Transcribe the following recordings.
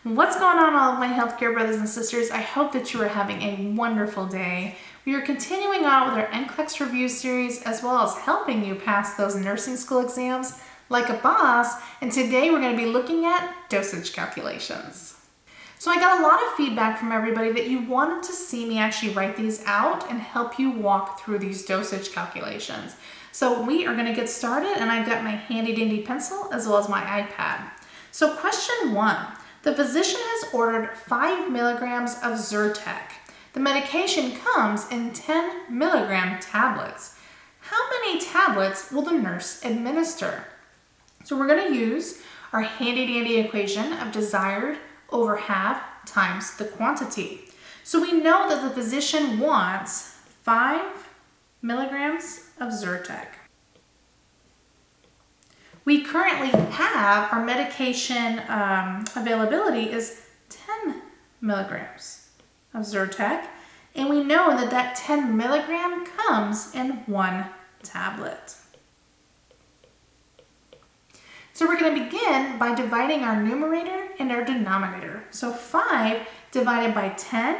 What's going on, all of my healthcare brothers and sisters? I hope that you are having a wonderful day. We are continuing on with our Nclex review series, as well as helping you pass those nursing school exams like a boss. And today we're going to be looking at dosage calculations. So I got a lot of feedback from everybody that you wanted to see me actually write these out and help you walk through these dosage calculations. So we are going to get started, and I've got my handy dandy pencil as well as my iPad. So question 1. The physician has ordered 5 milligrams of Zyrtec. The medication comes in 10 milligram tablets. How many tablets will the nurse administer? So we're going to use our handy dandy equation of desired over half times the quantity. So we know that the physician wants 5 milligrams of Zyrtec. We currently have our medication availability is 10 milligrams of Zyrtec, and we know that that 10 milligram comes in 1 tablet. So we're going to begin by dividing our numerator and our denominator. So 5 divided by 10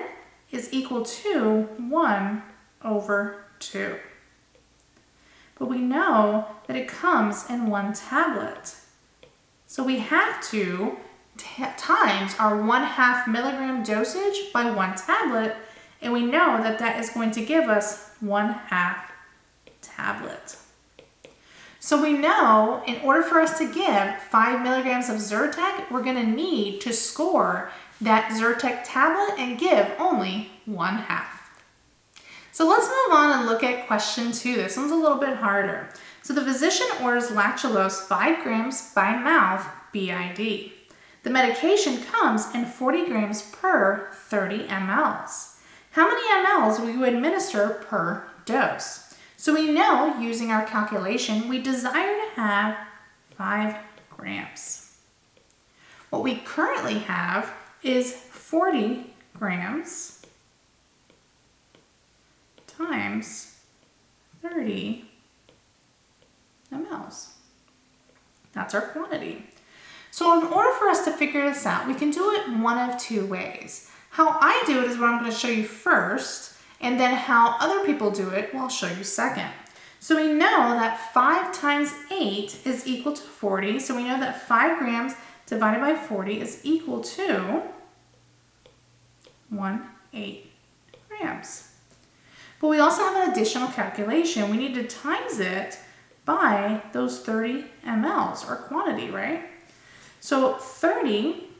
is equal to 1 over 2. But we know that it comes in 1 tablet. So we have to times our 1/2 milligram dosage by 1 tablet, and we know that that is going to give us 1/2 tablet. So we know in order for us to give 5 milligrams of Zyrtec, we're going to need to score that Zyrtec tablet and give only 1/2. So let's move on and look at question 2. This one's a little bit harder. So the physician orders lactulose 5 grams by mouth BID. The medication comes in 40 grams per 30 mLs. How many mLs will you administer per dose? So we know, using our calculation, we desire to have 5 grams. What we currently have is 40 grams times 30 mLs. That's our quantity. So in order for us to figure this out, we can do it one of 2 ways. How I do it is what I'm going to show you first, and then how other people do it, well, I'll show you second. So we know that 5 times 8 is equal to 40, so we know that 5 grams divided by 40 is equal to 1/8 grams. But we also have an additional calculation. We need to times it by those 30 mLs, or quantity, right? So 30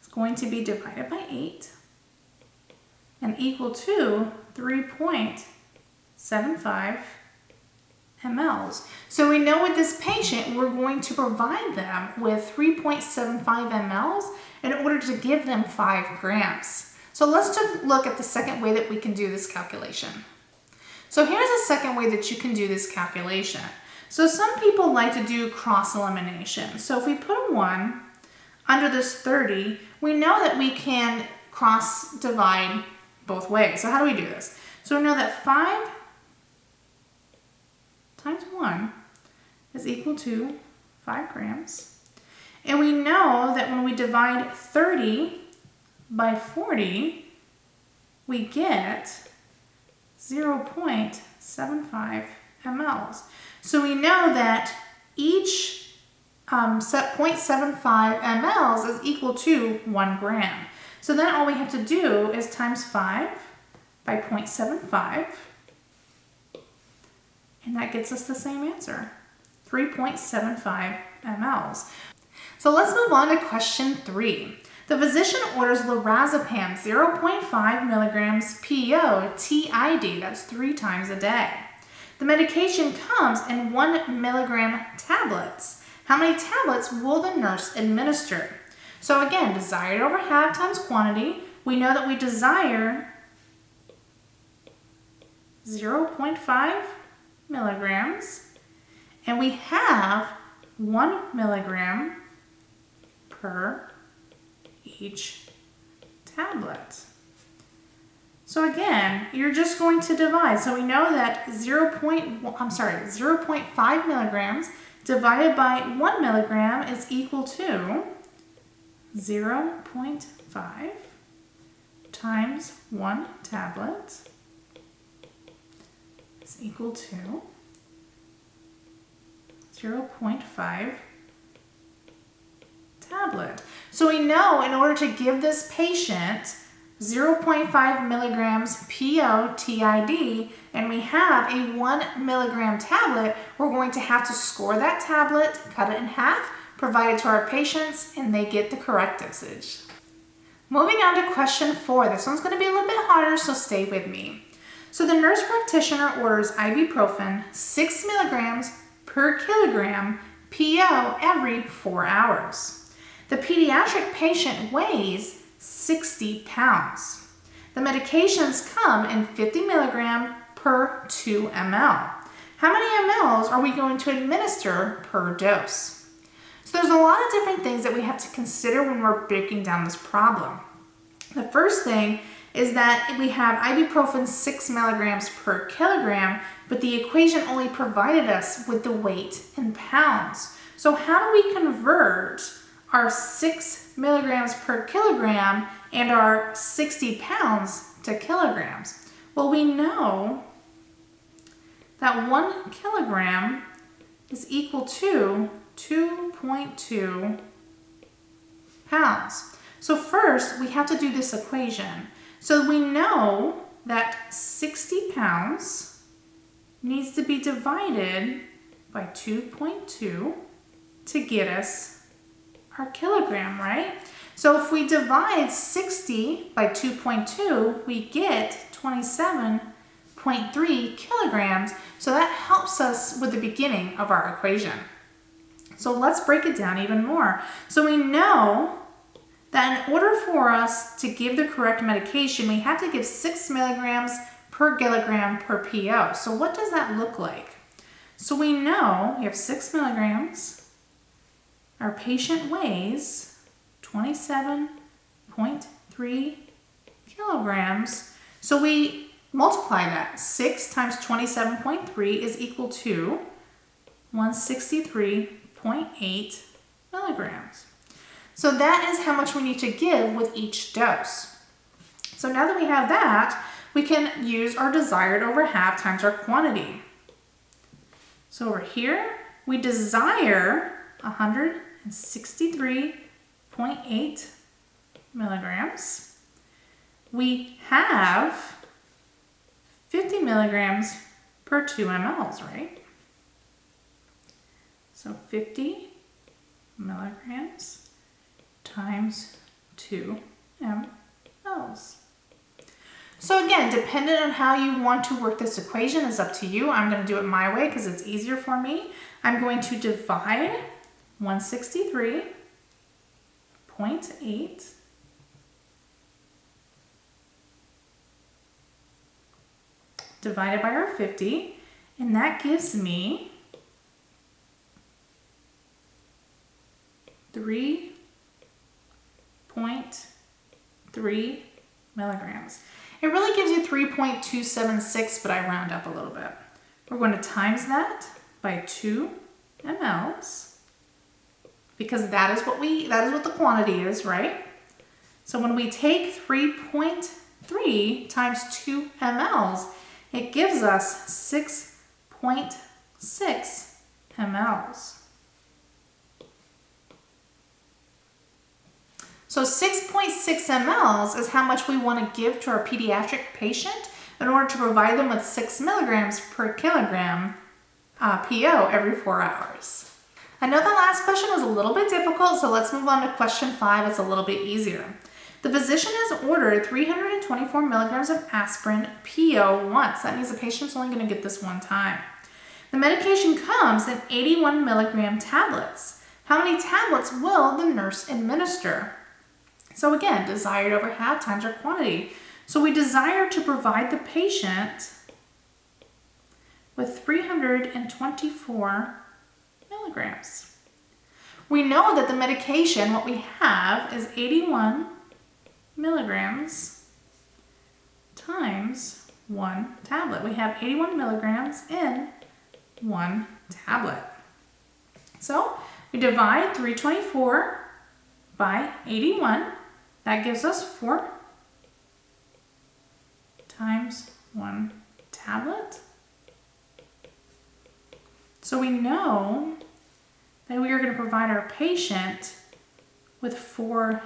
is going to be divided by 8 and equal to 3.75 mLs. So we know with this patient, we're going to provide them with 3.75 mLs in order to give them 5 grams. So let's take a look at the second way that we can do this calculation. So here's a second way that you can do this calculation. So some people like to do cross elimination. So if we put a 1 under this 30, we know that we can cross divide both ways. So how do we do this? So we know that 5 times 1 is equal to 5 grams. And we know that when we divide 30 by 40, we get 0.75 mLs. So we know that each 0.75 mLs is equal to 1 gram. So then all we have to do is times 5 by 0.75, and that gets us the same answer, 3.75 mLs. So let's move on to question 3. The physician orders lorazepam 0.5 milligrams PO TID, that's 3 times a day. The medication comes in 1 milligram tablets. How many tablets will the nurse administer? So again, desired over half times quantity. We know that we desire 0.5 milligrams, and we have 1 milligram per each tablet. So again, you're just going to divide. So we know that 0.5 milligrams divided by 1 milligram is equal to 0.5 times 1 tablet is equal to 0.5 tablet. So we know in order to give this patient 0.5 milligrams PO TID, and we have a 1 milligram tablet, we're going to have to score that tablet, cut it in half, provide it to our patients, and they get the correct dosage. Moving on to question 4. This one's going to be a little bit harder, so stay with me. So the nurse practitioner orders ibuprofen 6 milligrams per kilogram PO every 4 hours. The pediatric patient weighs 60 pounds. The medications come in 50 milligram per 2 ml. How many mLs are we going to administer per dose? So there's a lot of different things that we have to consider when we're breaking down this problem. The first thing is that we have ibuprofen 6 milligrams per kilogram, but the equation only provided us with the weight in pounds. So how do we convert our 6 milligrams per kilogram and our 60 pounds to kilograms? Well, we know that 1 kilogram is equal to 2.2 pounds. So first, we have to do this equation. So we know that 60 pounds needs to be divided by 2.2 to get us our kilogram, right? So if we divide 60 by 2.2, we get 27.3 kilograms. So that helps us with the beginning of our equation. So let's break it down even more. So we know that in order for us to give the correct medication, we have to give 6 milligrams per kilogram per PO. So what does that look like? So we know we have 6 milligrams. Our patient weighs 27.3 kilograms. So we multiply that. 6 times 27.3 is equal to 163.8 milligrams. So that is how much we need to give with each dose. So now that we have that, we can use our desired over half times our quantity. So over here, we desire 163.8 milligrams. We have 50 milligrams per 2 mLs, right? So 50 milligrams times 2 mLs. So again, depending on how you want to work this equation is up to you. I'm going to do it my way because it's easier for me. I'm going to divide 163.8 divided by our 50, and that gives me 3.3 milligrams. It really gives you 3.276, but I round up a little bit. We're going to times that by 2 mLs because that is what the quantity is, right? So when we take 3.3 times 2 mLs, it gives us 6.6 mLs. So 6.6 mLs is how much we want to give to our pediatric patient in order to provide them with 6 milligrams per kilogram PO every 4 hours. I know the last question was a little bit difficult, so let's move on to question 5. It's a little bit easier. The physician has ordered 324 milligrams of aspirin PO once. That means the patient's only going to get this one time. The medication comes in 81 milligram tablets. How many tablets will the nurse administer? So again, desired over half times our quantity. So we desire to provide the patient with 324 milligrams. We know that the medication, what we have is 81 milligrams times 1 tablet. We have 81 milligrams in 1 tablet. So we divide 324 by 81. That gives us 4 times 1 tablet. So we know that we are going to provide our patient with 4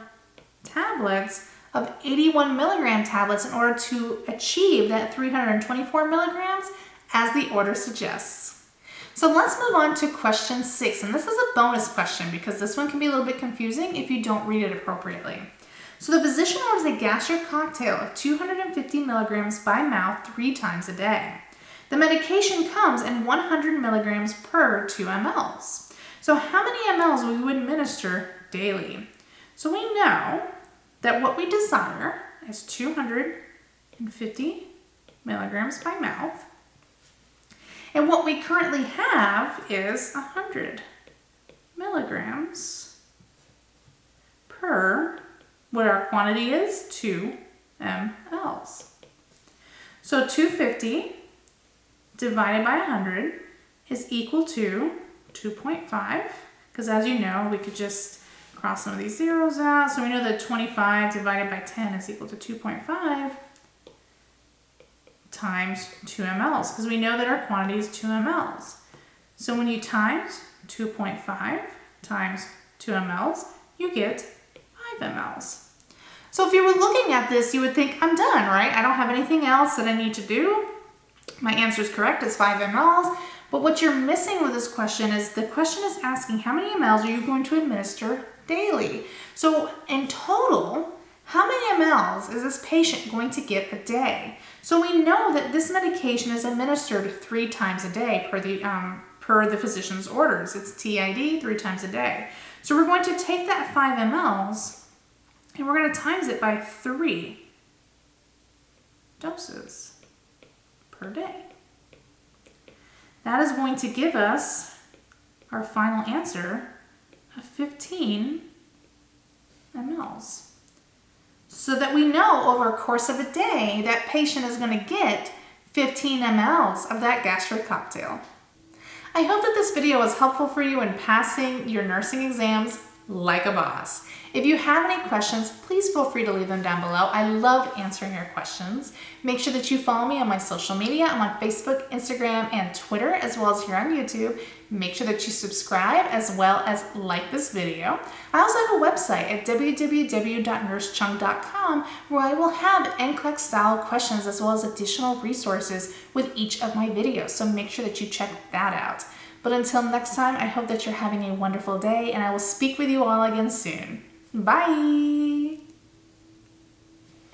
tablets of 81 milligram tablets in order to achieve that 324 milligrams as the order suggests. So let's move on to question 6, and this is a bonus question because this one can be a little bit confusing if you don't read it appropriately. So the physician orders a gastric cocktail of 250 milligrams by mouth 3 times a day. The medication comes in 100 milligrams per 2 mLs. So how many mLs will you administer daily? So we know that what we desire is 250 milligrams by mouth. And what we currently have is 100 milligrams per, what our quantity is, 2 mLs. So 250 divided by 100 is equal to 2.5, because as you know, we could just cross some of these zeros out. So we know that 25 divided by 10 is equal to 2.5 times 2 mLs, because we know that our quantity is 2 mLs. So when you times 2.5 times 2 mLs, you get 5 mLs. So if you were looking at this, you would think, I'm done, right? I don't have anything else that I need to do. My answer is correct, it's 5 mLs. But what you're missing with this question is the question is asking how many mLs are you going to administer daily? So in total, how many mLs is this patient going to get a day? So we know that this medication is administered 3 times a day per the physician's orders. It's TID 3 times a day. So we're going to take that 5 mLs and we're going to times it by 3 doses per day. That is going to give us our final answer of 15 mLs. So that we know over a course of a day, that patient is going to get 15 mLs of that gastric cocktail. I hope that this video was helpful for you in passing your nursing exams like a boss. If you have any questions, please feel free to leave them down below. I love answering your questions. Make sure that you follow me on my social media. I'm on Facebook, Instagram, and Twitter, as well as here on YouTube. Make sure that you subscribe as well as like this video. I also have a website at www.nursecheung.com where I will have NCLEX style questions as well as additional resources with each of my videos. So make sure that you check that out. But until next time, I hope that you're having a wonderful day and I will speak with you all again soon. Bye!